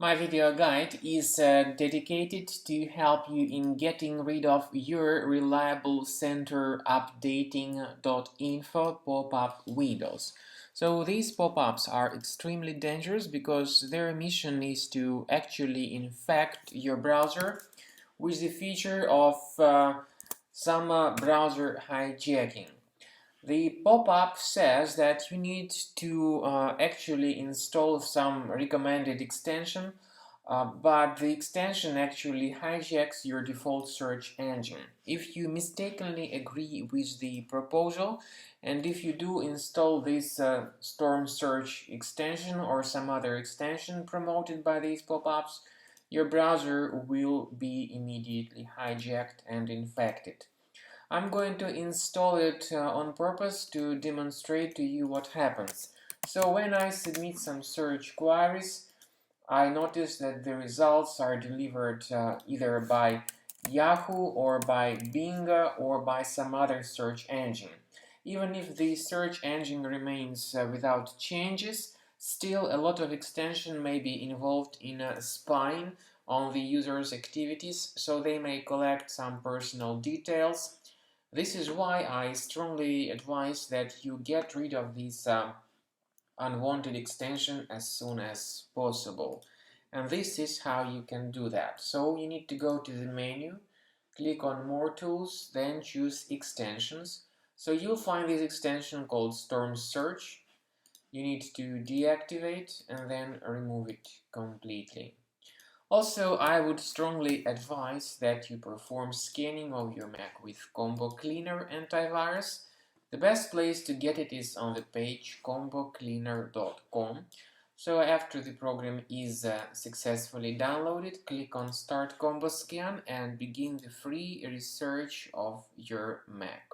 My video guide is dedicated to help you in getting rid of Yourreliablecenterupdating.info pop-up windows. So these pop-ups are extremely dangerous because their mission is to actually infect your browser with the feature of some browser hijacking. The pop-up says that you need to actually install some recommended extension, but the extension actually hijacks your default search engine. If you mistakenly agree with the proposal, and if you do install this Storm Search extension or some other extension promoted by these pop-ups, your browser will be immediately hijacked and infected. I'm going to install it on purpose to demonstrate to you what happens. So when I submit some search queries, I notice that the results are delivered either by Yahoo or by Bing or by some other search engine. Even if the search engine remains without changes, still a lot of extension may be involved in spying on the user's activities, so they may collect some personal details. This is why I strongly advise that you get rid of this unwanted extension as soon as possible. And this is how you can do that. So you need to go to the menu, click on More Tools, then choose Extensions. So you'll find this extension called Storm Search. You need to deactivate and then remove it completely. Also, I would strongly advise that you perform scanning of your Mac with Combo Cleaner antivirus. The best place to get it is on the page combocleaner.com. So after the program is successfully downloaded, click on Start Combo Scan and begin the free research of your Mac.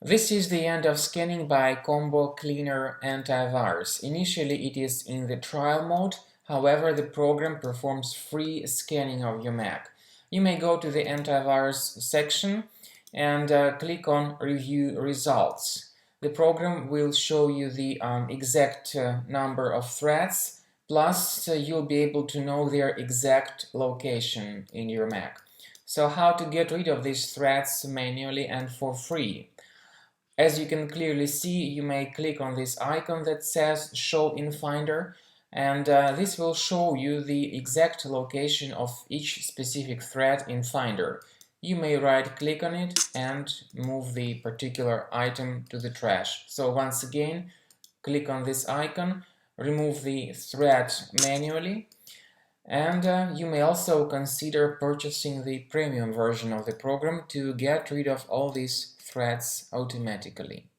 This is the end of scanning by Combo Cleaner Antivirus. Initially it is in the trial mode, however the program performs free scanning of your Mac. You may go to the antivirus section and click on Review Results. The program will show you the exact number of threats, plus you'll be able to know their exact location in your Mac. So how to get rid of these threats manually and for free? As you can clearly see, you may click on this icon that says Show in Finder, and this will show you the exact location of each specific thread in Finder. You may right-click on it and move the particular item to the trash. So once again, click on this icon, remove the thread manually, and you may also consider purchasing the premium version of the program to get rid of all these threads automatically.